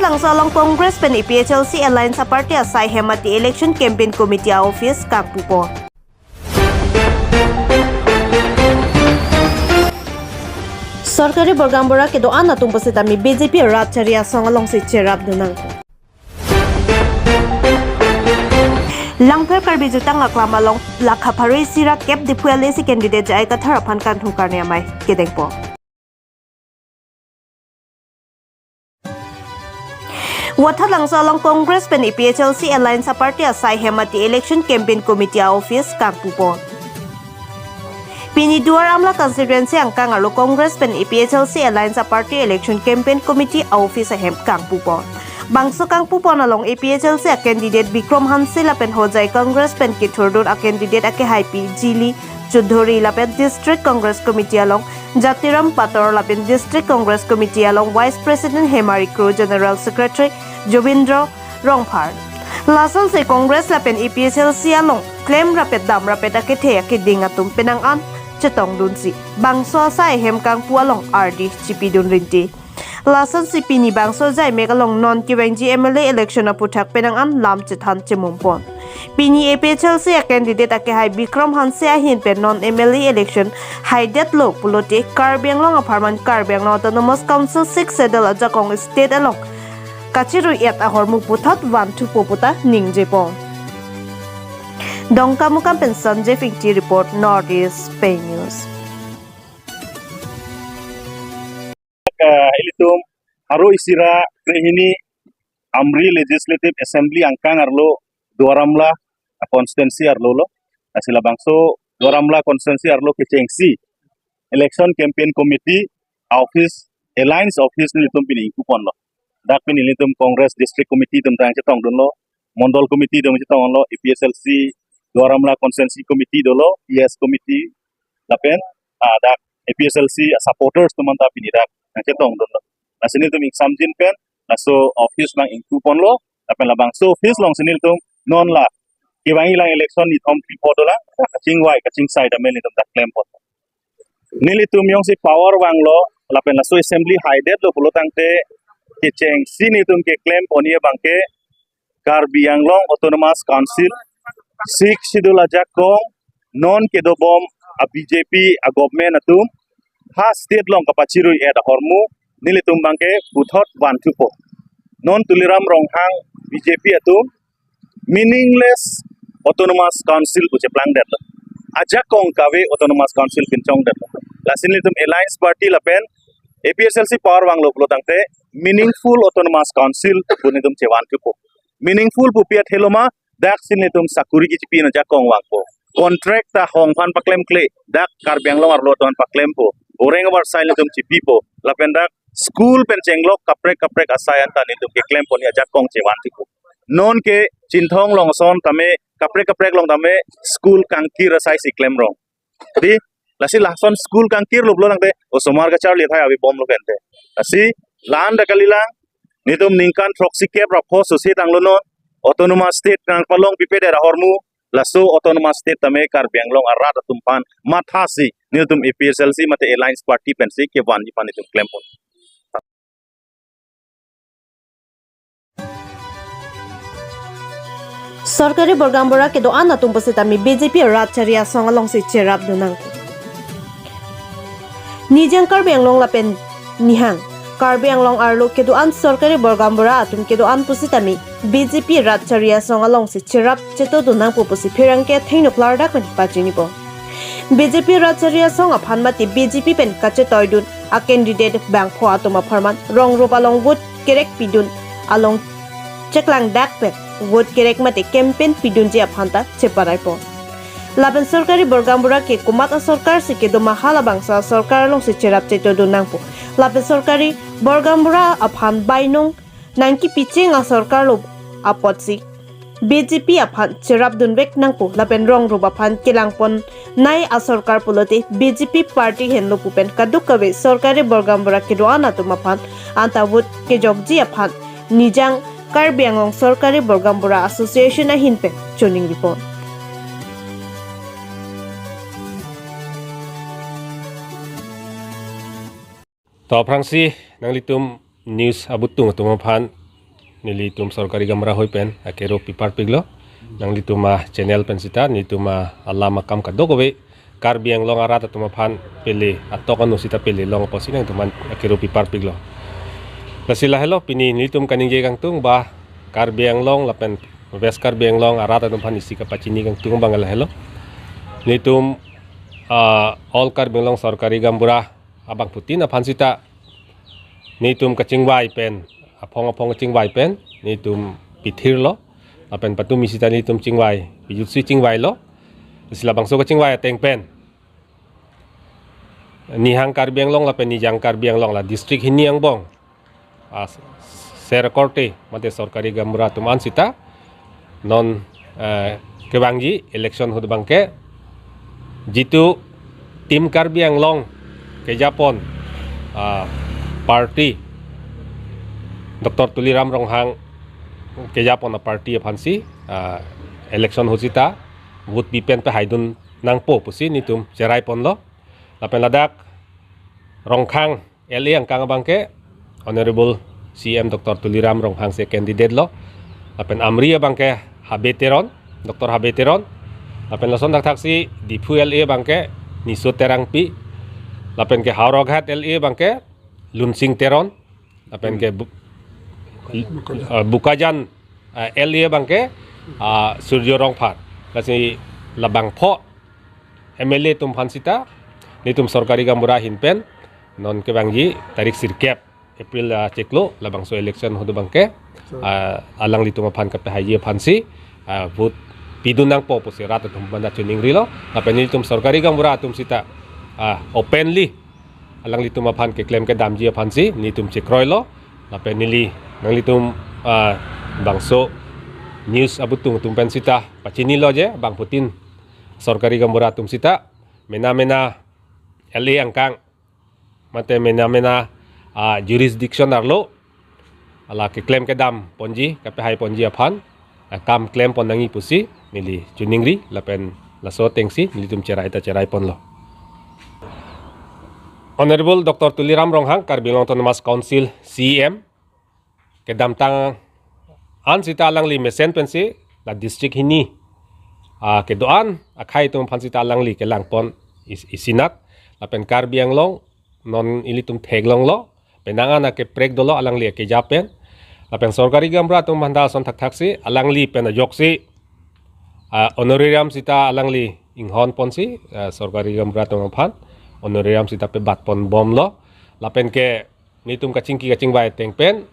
lang sa long Congress pen EPHLC Alliance sa party asay hemati election campaign committee office Kagpupo. सरकारी बरगामबरा के दो आना तुम पसे तमी बीजेपी राजचरिया संगलों से चेराब दुनंग langper karbi jutang aklama long lakha phari sira kep dipuale si candidate jai ka thara phan kan thu karne amai kedengpo watha langsa long congress pen EPHLC alliance party asai hemati election campaign committee office Kagpupo Pini Duar Amla constituency angkang alo Congress pen EPHLC Alliance Party Election Campaign Committee Office hem Kagpupo. Bangso Kagpupo nalong EPHLC a candidate Bikram Hansila pen hojai Congress pen Kithurdur a candidate ake Haipi Jili Chudhuri lapen District Congress Committee along Jatiram Pator lapen District Congress Committee along Vice President Hemari Kru General Secretary Jobindra Rongphar. Lasal se Congress lapen EPHLC along claim rapid dam rapid ake the ake dingatum penangan Chetong dunsi bangso sa hem kang pualong RD Chipidun rinti lasan si pini bangso jai megalong non kiwenji MLA election na puthak penangan lam chethan chemumpon pini EPHLC a candidate ake hai Bikram Hansila hin pen non MLA election haidet lo pulote Karbianglong apartment Karbianglong autonomous council 6 sedal ajakong state along kachiru yat ahormu puthat 1 2 poputa ningjepon Dongka Mukam pen Sanjay Fikti report Northeast Pay News. Ilitum haro isira krehini Amri Legislative Assembly angkang arlo Duaramla constituency arlo lo asila bangso Duaramla constituency arlo kecengsi election campaign committee office alliance office nilitum pini kupon lo dak pini nilitum Congress district committee tum tang chetong dun lo mondol committee dum chetong lo EPHLC Duaramla Constituency Committee dolo, PS Committee, lapen, dak EPHLC supporters teman tapi ni dak, nanti tong dolo. Nasinil tu exam jin pen, naso office lang ingkupon lo, lapen labang so office long sinil tu non la, kiwangi lang election ni tom pipo dola, kacing wai, kacing side amel ni tum dak claim pot. Nili tu miong si power wang lo, lapen naso assembly hided lo pulo tangte, keceng sini tum ke claim ponia bangke, Karbianglong Autonomous Council. Sik sidul ajak kong non kedobom a BJP a government atum ha state long kapachiru eda hormu nilitum bangke buthot bantupo non tuliram ronghang BJP atum meaningless autonomous council uche plang det ajak kong kawe autonomous council pincong det lasin litum alliance party lapen EPHLC power wang lo tangte meaningful autonomous council punitum chewan tupo meaningful pupiat heloma dak sin litum sakuri ki cipi na jakong wangpo contract ta hong pan paklem kle dak Karbianglong arlo ton paklem po oreng war sai litum cipi po lapen dak school pen chenglok kaprek asayan ta litum ke klem po ni jakong chewan tiku non ke cinthong long son tame kaprek long tame school kangkir asai si klem rong di lasi lahson school kangkir lo blo nangte o somar ka char le thai abi bom lo kente lasi lan dakalilang nitum ningkan proxy cap rakho sosi tanglo no autonomous state nang palong pipede rahormu laso autonomous state tame Karbianglong arat tumpan mathasi nitum EPHLC mate alliance party pensi ke wanji panitum claim pon सरकारी बरगामबरा के दो आना तुम पसे तमी बीजेपी राजचरिया संगलों से चेराब दुनंग निजंग Karbianglong lapen nihang Karbianglong arlo ke do an सरकारी बरगामबरा atum ke do an pusi tami BJP राजचरिया संगलों से चेराब चेतो दुनंग पुसी फिरंग के थैनो क्लारदा कनि पाजिनी बो BJP राजचरिया संग अफानमाति BJP पेन काचे तोयदुन a candidate bang pho atoma farman rong robalong wood kerek pidun along cheklang dak pe wood kerek mate campaign pidun je afanta cheparai po laben सरकारी बरगामबरा के कुमात सरकार से के दो mahala bangsa सरकार long se cherap cheto dunang po laben सरकारी बरगामबरा afan bainong nangki piching a सरकार lo apotsi BJP afan cherap dunbek nangpo laben rong roba fan kelangpon nai a सरकार pulote BJP party henlo pupen kadukawe सरकारी बरगामबरा के doana to mafan anta wood ke jogji afan nijang Karbianglong सरकारी बरगामबरा association a hinpe choning reportต่อพรังซีนังลิตุมนิวส์อาบุตุงตุมพัน nili tum sorkari gamra hoi pen akero pipar piglo nang lituma channel pen sita nituma Allah makam kadogowe Karbi Anglong arat atuma phan pele atokan usita pele long posinang tuman akero pipar piglo lasila hello pini nitum kaningge kang tung ba Karbi Anglong lapen West Karbi Anglong arat atum phan isi kapacini kang tung bangal hello nitum all Karbi Anglong sorkari gambura abang putin aphan sita nitum kachingwai pen apong kachingwai pen nitum pithir lo apen patum isita nitum chingwai bijutsi chingwai lo sila bangso kachingwai ateng pen nihang Karbi Anglong lapen nijang Karbi Anglong la district hini ang bong Serakorte mate sorkari gambura tuman sita non kebangji election hud bangke jitu tim Karbi Anglong ke Japon party Dr. Tuliram Ronghang ke Japon na party aphansi election husita vote bipen pe haidun nang po pusi nitum cerai pon lo lapen ladak Ronghang LA ang kang bangke honorable CM Dr. Tuliram Ronghang se candidate lo lapen amri bangke habeteron Dr. Habeteron lapen lason dak taksi dipu LA bangke niso terangpi lapen ke Hauroghat LA bangke Lunsing Teron lapen ke Bukajan LA bangke Suryo Rongphat kasi labang po MLA tum phansita nitum sorkari gambura hinpen non ke bangji tarik sirkep April ceklo labang so election hodo bangke alang litum phan ka hayi phansi vote pidunang po si rat tum banda tuning rilo lapen nitum sorkari gambura tum sita openly alang litum aphan ke claim ke damji aphansi nitum chekroy lo lapen nili nang litum bangso news abutung tumpen sita pachini lo je bang putin sorkari gambura tum sita mena LA angkang mate mena jurisdiction arlo ala ke claim ke dam ponji kape hai ponji aphan kam claim ponangi pusi nili chuningri lapen laso tengsi nilitum cerai pon lo Honorable Dr. Tuliram Ronghang Karbi Anglong Autonomous Council CM kedam tang an sita lang li mesen pensi la district hini kedoan akai tum phan sita lang li ke lang pon isinak lapen Karbi Anglong non ilitum theglong lo penangan ke prek dolo alang li ke japen lapen sorkari gambra tum mandal son taksi alang li pen joksi honorarium sita alang li inghon ponsi sorkari gambra tum phan honorarium sita pe bat pon bom lo lapen ke nitum kachingki kachingbai tengpen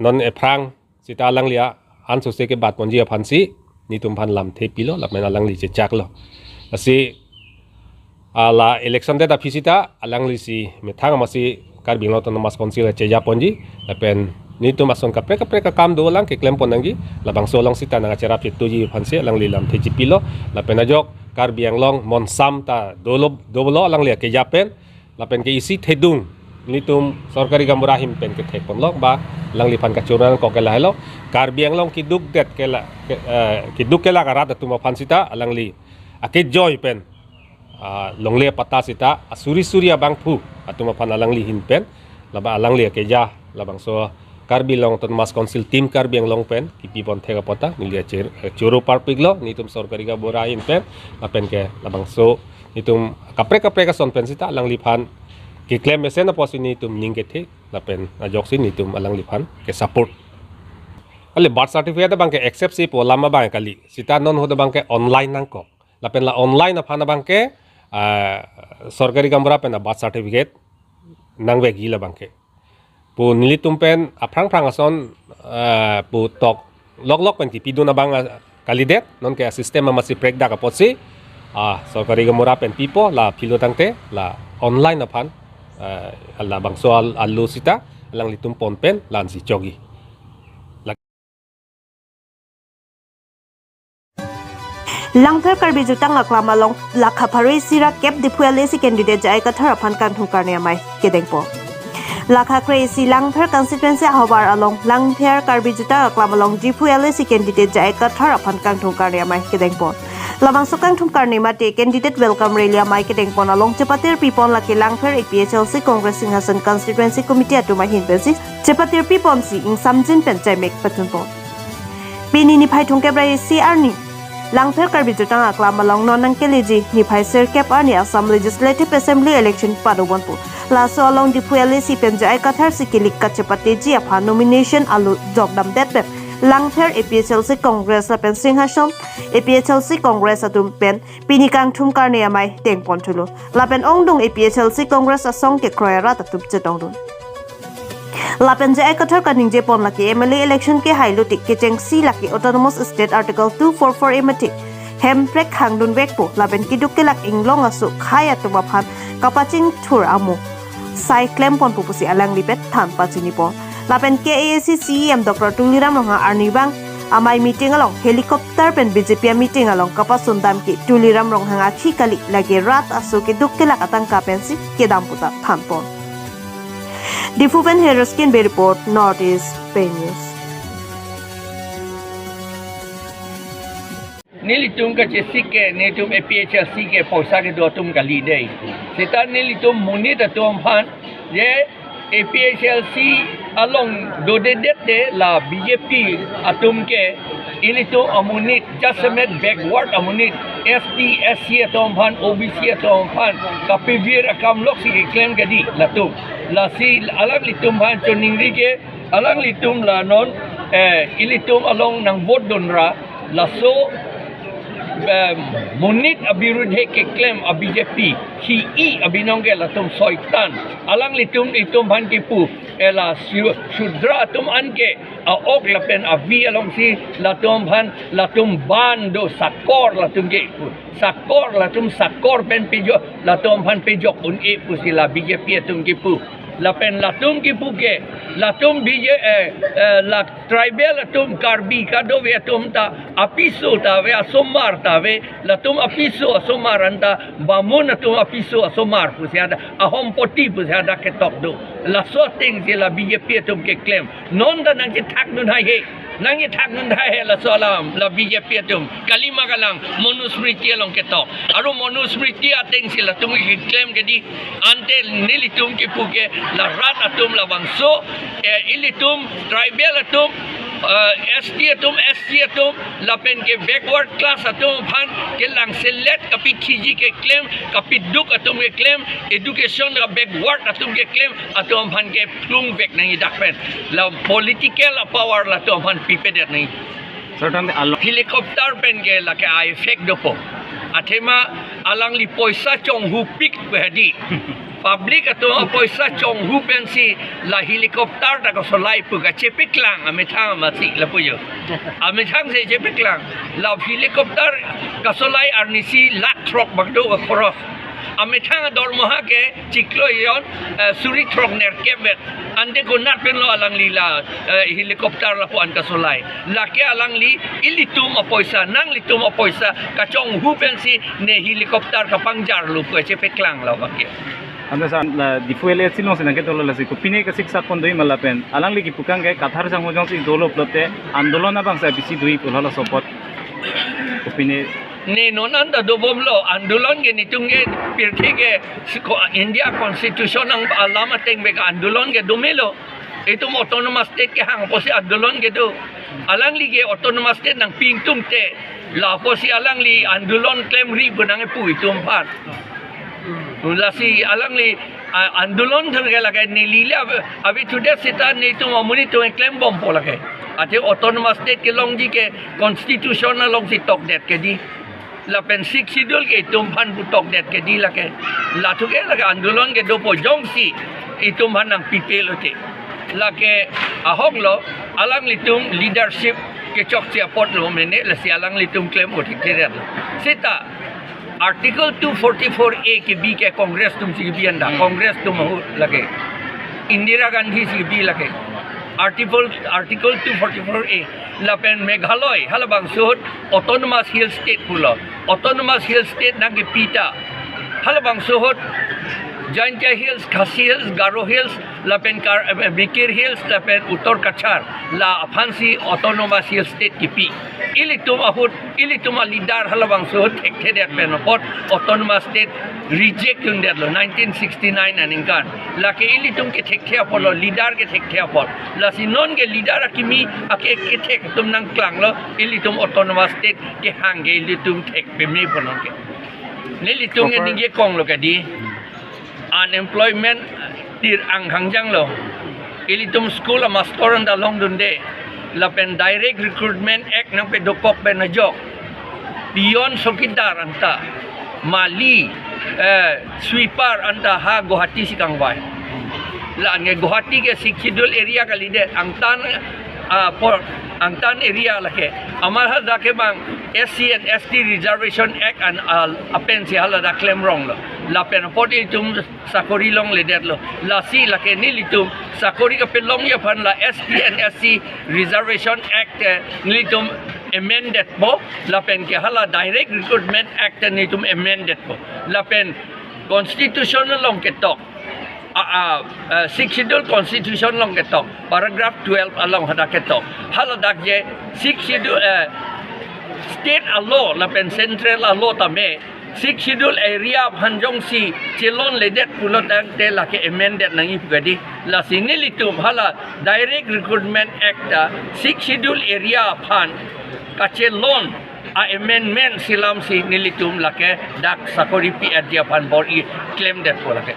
non eprang sita alang lia an sose ke bat ponji aphansi nitum phan lam the pilo lapen alang li chak lo asi ala election data fisita alang li si methang masi Karbi Anglong Autonomous Council che japonji lapen nitum ason kapre kam do lang ke claim ponangi labang solong sita nang acara pituji phansi alang li lam the pilo lapen ajok Karbi Anglong monsam ta dolo alang lia ke japen lapen ke isi thedung nitum sorkari gambura himpen ke thek pon lok ba lang li phan ka churan ko ke la helo Karbi Anglong kiduk det ke la kiduk ke la karat tuma phansita alang li ake joy pen longle pata sita asuri abang phu atuma phan alang li hinpen laba alang li ke ja labang so Karbi Anglong Autonomous Council team Karbi Anglong pen kipi pon thega pota nilia churu parpiglo nitum sorkari gambura hinpen lapen ke labang so nitum kapre ka son pen sita alang li phan ke claim mesen na posini tum ningke the lapen ajoksin nitum alang liphan ke support ale birth certificate bang ke accept si polama bang kali sita non hoda bang ke online nang ko lapen la online aphan bang ke sorkari gambura pen birth certificate nang ve gila bang ke pu nilitum pen aprang ason pu tok lok pen ti piduna bang kalidet non ke sistema masih prekda ka potsi sorkari gambura pen pipo la pilotangte la online aphan ala bang soal alu sita lang litum ponpen lan si chogi Langthar Karbi jutang aklama long lakha phari sira kep dipuale si candidate jai ka thar aphan kan thukar ne mai kedengpo lakha crazy Langthar constituency habar along Langthar Karbi juta aklama long dipuale si candidate jai ka thar aphan kan thukar ne mai kedengpo Labang sukang thumkar ni mate candidate welcome rally amai kedeng pon along cepatir pipon laki langfer APHLC Congress Singhasan Constituency Committee atuma hin pensi cepatir pipon si ing samjin pencai mek patun pon. Bini ni phai thungke brai CR ni langfer karbi jutang aklam along nonang keleji ni phai sir cap ani Assam Legislative Assembly election padobon pu. Laso along di puele si penjai kathar si kilik ka cepate ji apha nomination alu jogdam detbet langfer APHLC Congress la pen Singhasan APHLC Congress atum pen pinikang thumkar ni amai tengpon thulu lapen ongdung APHLC Congress asong ke kroyara tatup chetong dun lapen je ekathar kaning je pon laki MLA election ke hailu tik ke chengsi laki autonomous state article 244 emati hemprek hangdun wekpo lapen kiduk ke lak inglong asu khaya tuma phan kapaching thur amu sai claim pon pupusi alang lipet than pachini pon lapen KAC CEM Dr. Tuliram Rongha Arnibang amai meeting along helicopter pen BJP meeting along kapasun dam ki Tuliram Rongha khi kali lagi rat asu ke dukkela katang ka pensi ke damputa thanpon Difuven Heroskin be report Northeast Bay News Nilitum ka chesik ke nitum APHLC ke posa ke do tum kali dei sita nilitum munit atum phan ye APHLC along do de la BJP atum ke ilitum amunit jasamet backward amunit ST SC atum phan OBC atum phan kapivir akam lok si claim gadi latum la si alang litum phan choningri ke alang litum la non ilitum along nang vote donra la so munit abirudhe ke claim a BJP hi I abinongge latum soitan alang litum itum han kipu ela shudra tum anke a ok lapen a vi along si latum han latum bando sakor latum ge sakor pen pejo latum han pejo un e pu sila BJP tum kipu lapen latum kipu ke latum BJ la tribal latum karbi kado ve atum ta apiso ta ve asomar ta ve latum apiso asomar anta bamun atum apiso asomar pu siada ahom poti pu siada ke tok do la so ting si la BJP atum ke claim non da nang ke thak nun hai he nang ke thak nun hai he la salam la BJP atum kalima kalang monusmriti along ke tok aru monusmriti ateng si latum ke claim ke di ante nilitum ke pu ke la rat atum la bangso ilitum tribal atum ST atum SC atum lapen ke backward class atum phan ke lang select kapi khiji ke claim kapi duk atum ke claim education ka backward atum ke claim atum phan ke plung back nahi dakpen la political power la atum phan pipedet nahi certain helicopter pen ke la ke I effect dopo athema alang li poisa chong hu pik behdi public ato poisa chong hu pensi la helicopter ta ko solai pu ka chepiklang amethang masi la puyo amethang se chepiklang la helicopter ka solai arnisi lak trok bagdo ka cross amethang dor moha ke chiklo yon suri trok ner kebet ande ko nat pen lo alang li la helicopter la pu an ka solai la ke alang li ilitum poisa nang litum poisa ka chong hu pensi ne helicopter ka pangjar lu pu chepiklang la ka anda sa di fuele sino se nake tolo lasi ko pine ka siksa kondoi malapen alang ligi pukang ke kathar sang mojong si dolo plote andolona bang sa bisi dui pulhala support ko pine ne nonanda dobomlo andolon ge nitung ge pirthi ge India constitution ang alama teng be andolon ge domelo itu autonomous state ke hang posi andolon ge do alang li ge autonomous state nang pingtung te la posi alang li andolon claim ri bunang pu itum pat lasi alang li andolon thang lagay ni lila abi today sita ni tu mamuni tu claim bom po lagay ate autonomous state ke long ji ke constitutional long si tok det ke di la pen sik sidul ke tum phan bu tok det ke di lagay la tu ke lagay andolon ke do po jong si itum han nang pipel ote lake ahong lo alang li tum leadership ke chok sia pot lo mene la si alang li tum claim otik te sita Article 244A के बी के कांग्रेस तुम C B अंडा कांग्रेस तुम हो लगे इंदिरा Gandhi C B लगे article 244A लापेन मेघालय हलबांग सोहत ऑटोनोमस हिल स्टेट पुलो ऑटोनोमस हिल स्टेट नागे पीटा हलबांग सोहत Jaintia Hills, Khasi Hills, Garo Hills, lapen Bikir Hills, lapen Uttar Kachar, la Phansi Autonomous Hills State kipi. Ilitum ahut, ilitum lidar halabang so tek tek penopot Autonomous State reject yung derlo 1969 aningkan. La ke ilitum ke tek tek apolo lidar ke tek tek apol. La sinon ke lidar akimi ake ke tek tum nang klang lo ilitum Autonomous State ke hangge ilitum tek pemi ponon ke. Nilitum ke ningge kong lo kadi. Unemployment tir ang hangjang lo. Ilitum school a mastoran da long dunde. Lapen direct recruitment act nang pedokok benajok. Pion sokidar anta. Mali sweeper anta ha Guwahati si kangwai. La nge Guwahati ke schedule area kalide angtan angtan area lake. Amar ha dake bang SC and ST Reservation Act and apen si hala da claim wrong lo. La pen poti tum sakori long ledet lo. La si lake nilitum sakori ka pelong ya pan la ST and SC Reservation Act nilitum amended po. La pen ke hala Direct Recruitment Act nilitum amended po. La pen constitutional long ketok. Six schedule constitution long ketok. Paragraph 12 along hada ketok. Hala dak je six schedule state law la pen central law tame six schedule area hanjong si celon ledet pulot te la ke amended nangi pugadi la sinilitum hala Direct Recruitment Act six schedule area phan ka celon amendment silam si nilitum la ke dak sakori pi dia phan bor claim that pulake